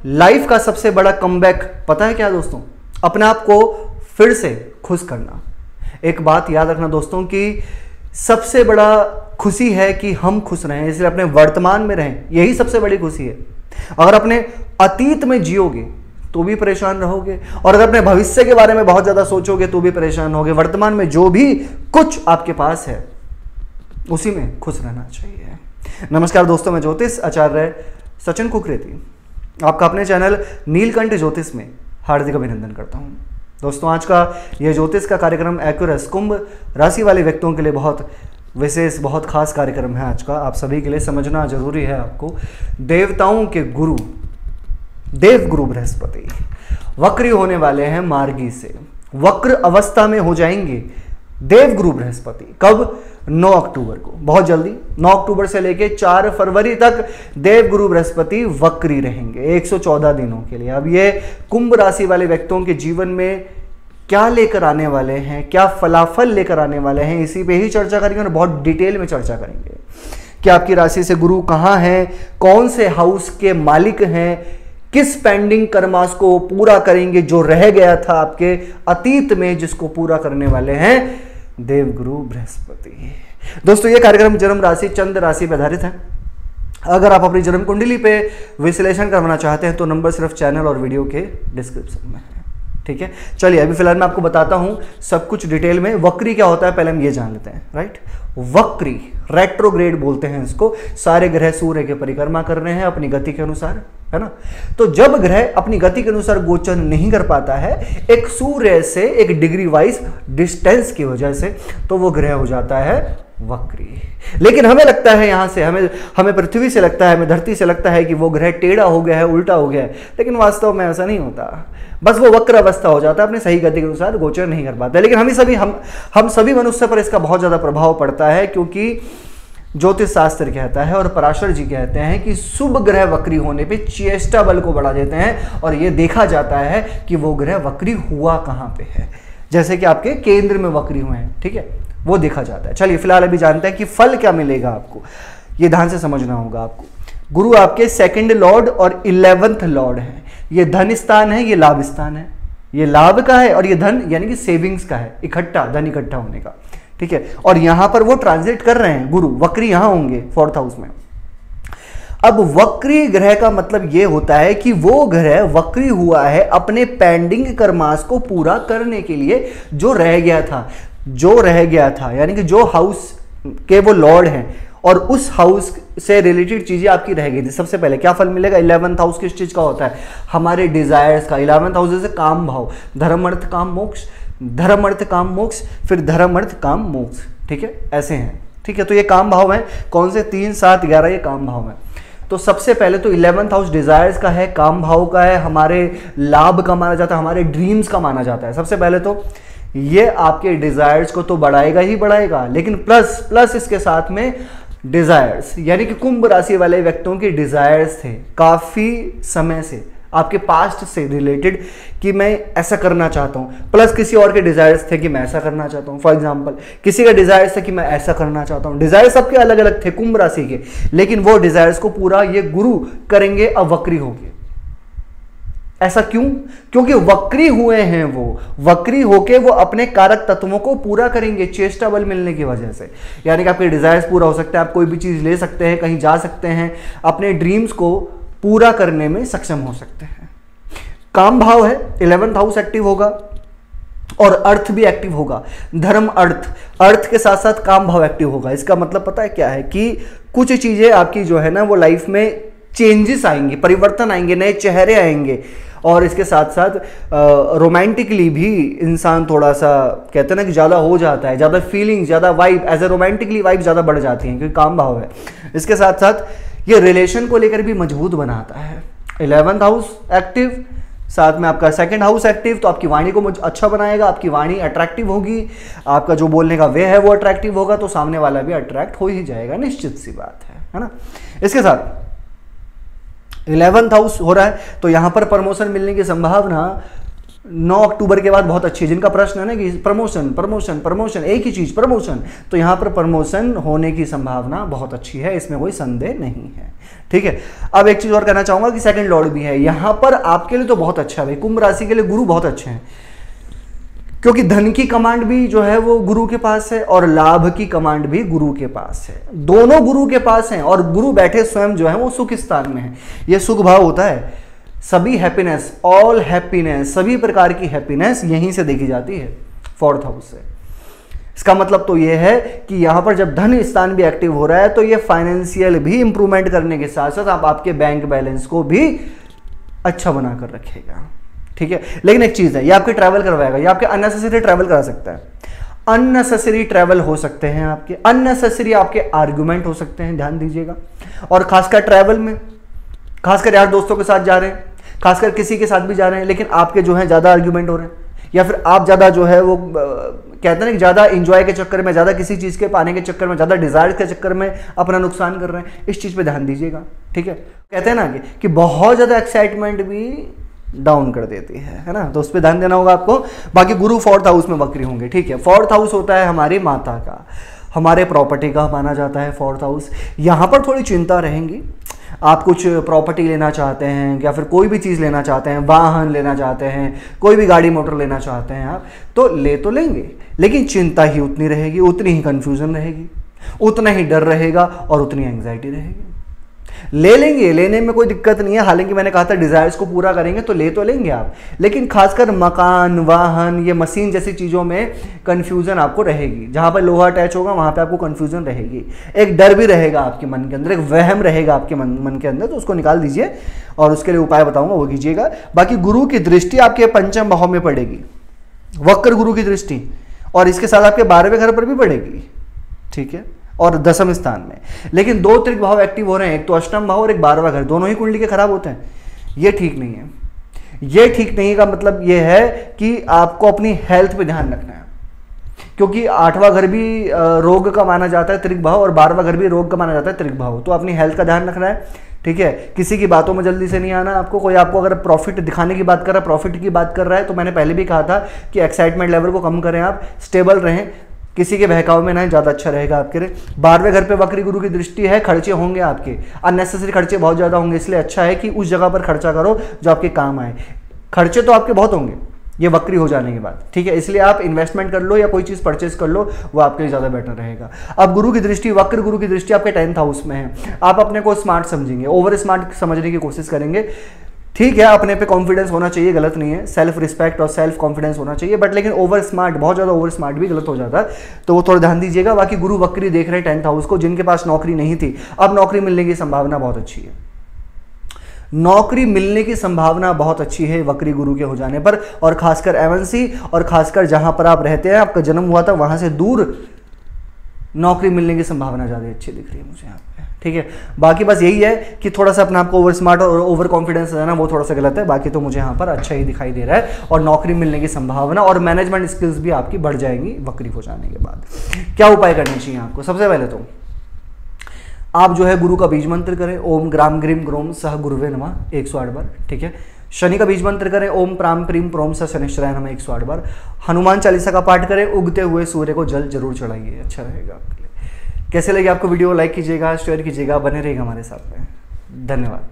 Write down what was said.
Life का सबसे बड़ा कमबैक पता है क्या दोस्तों? अपने आप को फिर से खुश करना। एक बात याद रखना दोस्तों कि सबसे बड़ा खुशी है कि हम खुश रहें, इसलिए अपने वर्तमान में रहें, यही सबसे बड़ी खुशी है। अगर अपने अतीत में जियोगे तो भी परेशान रहोगे, और अगर अपने भविष्य के बारे में बहुत ज्यादा सोचोगे तो भी परेशान होगे। वर्तमान में जो भी कुछ आपके पास है उसी में खुश रहना चाहिए। नमस्कार दोस्तों, मैं ज्योतिष आचार्य सचिन कुकरेती आपका अपने चैनल नीलकंठ ज्योतिष में हार्दिक अभिनंदन करता हूं। दोस्तों, आज का यह ज्योतिष का कार्यक्रम एक्यूरेस कुंभ राशि वाले व्यक्तियों के लिए बहुत विशेष, बहुत खास कार्यक्रम है। आज का आप सभी के लिए समझना जरूरी है। आपको देवताओं के गुरु देव गुरु बृहस्पति वक्री होने वाले हैं, मार्गी से वक्र अवस्था में हो जाएंगे देव गुरु बृहस्पति। कब? 9 अक्टूबर को, बहुत जल्दी। 9 अक्टूबर से लेके 4 फरवरी तक देव गुरु बृहस्पति वक्री रहेंगे 114 दिनों के लिए। अब ये कुंभ राशि वाले व्यक्तियों के जीवन में क्या लेकर आने वाले हैं, क्या फलाफल लेकर आने वाले हैं, इसी पे ही चर्चा करेंगे और बहुत डिटेल में चर्चा करेंगे कि आपकी राशि से गुरु कहाँ हैं, कौन से हाउस के मालिक हैं, किस पेंडिंग कर्मास को पूरा करेंगे जो रह गया था आपके अतीत में, जिसको पूरा करने वाले हैं देवगुरु बृहस्पति। दोस्तों, ये कार्यक्रम जन्म राशि चंद्र राशि पर आधारित है। अगर आप अपनी जन्म कुंडली पे विश्लेषण करवाना चाहते हैं तो नंबर सिर्फ चैनल और वीडियो के डिस्क्रिप्शन में है। ठीक है, चलिए अभी फिलहाल मैं आपको बताता हूं सब कुछ डिटेल में। वक्री क्या होता है पहले हम ये जान लेते हैं। राइट, वक्री रेट्रोग्रेड बोलते हैं इसको। सारे ग्रह सूर्य के परिक्रमा कर रहे हैं अपनी गति के अनुसार, है ना। तो जब ग्रह अपनी गति के अनुसार गोचर नहीं कर पाता है एक सूर्य से एक डिग्री वाइज डिस्टेंस की वजह से, तो वो ग्रह हो जाता है वक्री। लेकिन हमें लगता है यहां से, हमें पृथ्वी से लगता है, हमें धरती से लगता है कि वो ग्रह टेढ़ा हो गया है, उल्टा हो गया है, लेकिन वास्तव में ऐसा नहीं होता। बस वो वक्र अवस्था हो जाता है, अपने सही गति के अनुसार गोचर नहीं कर पाता। लेकिन हम सभी मनुष्य पर इसका बहुत ज्यादा प्रभाव पड़ता है, क्योंकि ज्योतिष शास्त्र कहता है और पराशर जी कहते हैं कि शुभ ग्रह वक्री होने पे चेष्टा बल को बढ़ा देते हैं, और ये देखा जाता है कि वो ग्रह वक्री हुआ कहां पे है। जैसे कि आपके केंद्र में वक्री हुए हैं, ठीक है, वो देखा जाता है। चलिए फिलहाल अभी जानते हैं कि फल क्या मिलेगा आपको, ये ध्यान से समझना होगा आपको। गुरु आपके 2nd लॉर्ड और 11th लॉर्ड है। ये धन स्थान है, ये लाभ स्थान है, ये लाभ का है, और ये धन यानी कि सेविंग्स का है, इकट्ठा धन इकट्ठा होने का। ठीक है, और यहां पर वो ट्रांजिट कर रहे हैं गुरु, वक्री यहां होंगे 4th हाउस में। अब वक्री ग्रह का मतलब यह होता है कि वो ग्रह वक्री हुआ है अपने पेंडिंग कर्मास को पूरा करने के लिए, जो रह गया था, यानी कि जो हाउस के वो लॉर्ड हैं और उस हाउस से रिलेटेड चीजें आपकी रह गई थी। सबसे पहले क्या फल मिलेगा? 11th हाउस किस चीज का होता है? हमारे डिजायर्स का। 11th हाउस से काम भाव, धर्म अर्थ काम मोक्ष, धर्म अर्थ काम मोक्ष, फिर धर्म अर्थ काम मोक्ष। ठीक है, ऐसे हैं। ठीक है, तो ये काम भाव है। कौन से? 3, 7, 11 ये काम भाव है। तो सबसे पहले तो 11th हाउस डिजायर्स का है, काम भाव का है, हमारे लाभ का माना जाता है, हमारे ड्रीम्स का माना जाता है। सबसे पहले तो ये आपके डिजायर्स को तो बढ़ाएगा ही बढ़ाएगा, लेकिन प्लस इसके साथ में डिजायर्स, यानी कि कुंभ राशि वाले व्यक्तियों के डिजायर्स थे काफी समय से, आपके पास्ट से रिलेटेड, कि मैं ऐसा करना चाहता हूं, प्लस किसी और के डिजायर्स थे कि मैं ऐसा करना चाहता हूं। फॉर एग्जांपल, किसी का डिजायर्स था कि मैं ऐसा करना चाहता हूं। डिजायर्स सबके अलग अलग थे कुंभ राशि के, लेकिन वो डिजायर्स को पूरा ये गुरु करेंगे अब वक्री होंगे। ऐसा क्यों? क्योंकि वक्री हुए हैं, वो वक्री होके वो अपने कारक तत्वों को पूरा करेंगे चेष्टा बल मिलने की वजह से। यानी कि आपके डिजायर्स पूरा हो सकता है, आप कोई भी चीज ले सकते हैं, कहीं जा सकते हैं, अपने ड्रीम्स को पूरा करने में सक्षम हो सकते हैं। काम भाव है, 11th हाउस एक्टिव होगा और अर्थ भी एक्टिव होगा। धर्म अर्थ के साथ साथ काम भाव एक्टिव होगा। इसका मतलब पता है क्या है कि कुछ चीजें आपकी जो है ना वो लाइफ में चेंजेस आएंगे, परिवर्तन आएंगे, नए चेहरे आएंगे, और इसके साथ साथ रोमांटिकली भी इंसान थोड़ा सा कहते हैं ना कि ज़्यादा हो जाता है, ज़्यादा फीलिंग, ज़्यादा vibe, as a romantically vibe ज़्यादा बढ़ जाती है, क्योंकि काम भाव है। इसके साथ साथ ये रिलेशन को लेकर भी मजबूत बनाता है। 11th हाउस एक्टिव, साथ में आपका 2nd हाउस एक्टिव, तो आपकी वाणी को अच्छा बनाएगा, आपकी वाणी अट्रैक्टिव होगी, आपका जो बोलने का वे है वो अट्रैक्टिव होगा, तो सामने वाला भी अट्रैक्ट हो ही जाएगा, निश्चित सी बात है ना। इसके साथ 11th हाउस हो रहा है, तो यहां पर प्रमोशन मिलने की संभावना 9 अक्टूबर के बाद बहुत अच्छी है, जिनका प्रश्न है ना कि प्रमोशन प्रमोशन प्रमोशन, एक ही चीज प्रमोशन, तो यहां पर प्रमोशन होने की संभावना बहुत अच्छी है, इसमें कोई संदेह नहीं है। ठीक है, अब एक चीज और कहना चाहूंगा कि सेकंड लॉर्ड भी है यहां पर आपके लिए, तो बहुत अच्छा है भाई। कुंभ राशि के लिए गुरु बहुत अच्छे हैं, क्योंकि धन की कमांड भी जो है वो गुरु के पास है और लाभ की कमांड भी गुरु के पास है, दोनों गुरु के पास हैं। और गुरु बैठे स्वयं जो है वो सुख स्थान में है, ये सुख भाव होता है। सभी हैप्पीनेस, ऑल हैप्पीनेस, सभी प्रकार की हैप्पीनेस यहीं से देखी जाती है, 4th हाउस से। इसका मतलब तो ये है कि यहां पर जब धन स्थान भी एक्टिव हो रहा है तो ये फाइनेंशियल भी इंप्रूवमेंट करने के साथ साथ आप आपके बैंक बैलेंस को भी अच्छा बनाकर रखेगा। ठीक है, लेकिन एक चीज है, ये आपके ट्रैवल करवाएगा, ये आपके अननेसेसरी ट्रैवल करा सकता है, अननेसेसरी ट्रैवल हो सकते हैं आपके, अननेसेसरी आपके आर्गुमेंट हो सकते हैं, ध्यान दीजिएगा। और खासकर ट्रैवल में, खासकर यार दोस्तों के साथ जा रहे हैं, खासकर किसी के साथ भी जा रहे हैं, लेकिन आपके जो है ज्यादा आर्गुमेंट हो रहे हैं, या फिर आप ज्यादा जो है वो कहते हैं ना कि ज्यादा इंजॉय के चक्कर में, ज्यादा किसी चीज के पाने के चक्कर में, ज्यादा डिजायर के चक्कर में अपना नुकसान कर रहे हैं, इस चीज पे ध्यान दीजिएगा। ठीक है, कहते हैं ना कि बहुत ज्यादा एक्साइटमेंट भी डाउन कर देती है ना, तो उस पर ध्यान देना होगा आपको। बाकी गुरु 4th हाउस में वक्री होंगे। ठीक है, 4th हाउस होता है हमारी माता का, हमारे प्रॉपर्टी का माना जाता है 4th हाउस। यहाँ पर थोड़ी चिंता रहेंगी, आप कुछ प्रॉपर्टी लेना चाहते हैं या फिर कोई भी चीज़ लेना चाहते हैं, वाहन लेना चाहते हैं, कोई भी गाड़ी मोटर लेना चाहते हैं आप, तो लेंगे, लेकिन चिंता ही उतनी रहेगी, उतनी ही कंफ्यूजन रहेगी, उतना ही डर रहेगा और उतनी एंग्जाइटी रहेगी। ले लेंगे, लेने में कोई दिक्कत नहीं है, हालांकि मैंने कहा था डिजायर्स को पूरा करेंगे तो लेंगे आप, लेकिन खासकर मकान, वाहन, ये मशीन जैसी चीज़ों में कंफ्यूजन आपको रहेगी। जहां पर लोहा अटैच होगा वहां पे आपको कंफ्यूजन रहेगी, एक डर भी रहेगा आपके मन के अंदर, एक वहम रहेगा आपके मन के अंदर, तो उसको निकाल दीजिए और उसके लिए उपाय बताऊंगा वो कीजिएगा। बाकी गुरु की दृष्टि आपके 5वें भाव में पड़ेगी, वक्र गुरु की दृष्टि, और इसके साथ आपके 12वें घर पर भी पड़ेगी। ठीक है, और 10वें स्थान में, लेकिन 2 त्रिक भाव एक्टिव हो रहे हैं, एक तो अष्टम भाव और एक 12वां घर, दोनों ही कुंडली के खराब होते हैं। ये ठीक नहीं है, ये ठीक नहीं का मतलब ये है कि आपको अपनी हेल्थ पे ध्यान रखना है, क्योंकि 8वां घर भी रोग का माना जाता है त्रिक भाव, और 12वां घर भी रोग का माना जाता है त्रिक भाव, तो अपनी हेल्थ का ध्यान रखना है। ठीक है, किसी की बातों में जल्दी से नहीं आना आपको। कोई आपको अगर प्रॉफिट दिखाने की बात कर रहा है, प्रॉफिट की बात कर रहा है, तो मैंने पहले भी कहा था कि एक्साइटमेंट लेवल को कम करें, आप स्टेबल रहें, किसी के बहकाव में ना, ज़्यादा अच्छा रहेगा आपके लिए। 12वें घर पे वक्री गुरु की दृष्टि है, खर्चे होंगे आपके, अननेसेसरी खर्चे बहुत ज़्यादा होंगे, इसलिए अच्छा है कि उस जगह पर खर्चा करो जो आपके काम आए। खर्चे तो आपके बहुत होंगे ये वक्री हो जाने के बाद, ठीक है, इसलिए आप इन्वेस्टमेंट कर लो या कोई चीज़ परचेज कर लो, वो आपके लिए ज़्यादा बेटर रहेगा। अब गुरु की दृष्टि, वक्र गुरु की दृष्टि आपके 10th हाउस में है, आप अपने को स्मार्ट समझेंगे, ओवर स्मार्ट समझने की कोशिश करेंगे। ठीक है, अपने पे कॉन्फिडेंस होना चाहिए, गलत नहीं है, सेल्फ रिस्पेक्ट और सेल्फ कॉन्फिडेंस होना चाहिए, बट लेकिन ओवर स्मार्ट, बहुत ज़्यादा ओवर स्मार्ट भी गलत हो जाता है, तो वो थोड़ा ध्यान दीजिएगा। बाकी गुरु वक्री देख रहे हैं 10th हाउस को, जिनके पास नौकरी नहीं थी अब नौकरी मिलने की संभावना बहुत अच्छी है, नौकरी मिलने की संभावना बहुत अच्छी है वक्री गुरु के हो जाने पर, और खासकर एमएनसी और खासकर जहां पर आप रहते हैं, आपका जन्म हुआ था वहां से दूर नौकरी मिलने की संभावना ज़्यादा अच्छी दिख रही है मुझे यहाँ पे। ठीक है, बाकी बस यही है कि थोड़ा सा अपने आपको ओवर स्मार्ट और ओवर कॉन्फिडेंस है ना, वो थोड़ा सा गलत है, बाकी तो मुझे यहाँ पर अच्छा ही दिखाई दे रहा है, और नौकरी मिलने की संभावना और मैनेजमेंट स्किल्स भी आपकी बढ़ जाएंगी वक्री हो जाने के बाद। क्या उपाय करने चाहिए आपको? सबसे पहले तो आप जो है गुरु का बीज मंत्र करें, ओम ग्राम ग्रीम ग्रोम सह गुरुवे नमः 108 बार। ठीक है, शनि का बीज मंत्र करें, ओम प्राम प्रीम प्रोम सह शनिश्चराय नमः 108 बार। हनुमान चालीसा का पाठ करें, उगते हुए सूर्य को जल जरूर चढ़ाइए, अच्छा रहेगा आपके लिए। कैसे लगे आपको वीडियो? लाइक कीजिएगा, शेयर कीजिएगा, बने रहिएगा हमारे साथ में। धन्यवाद।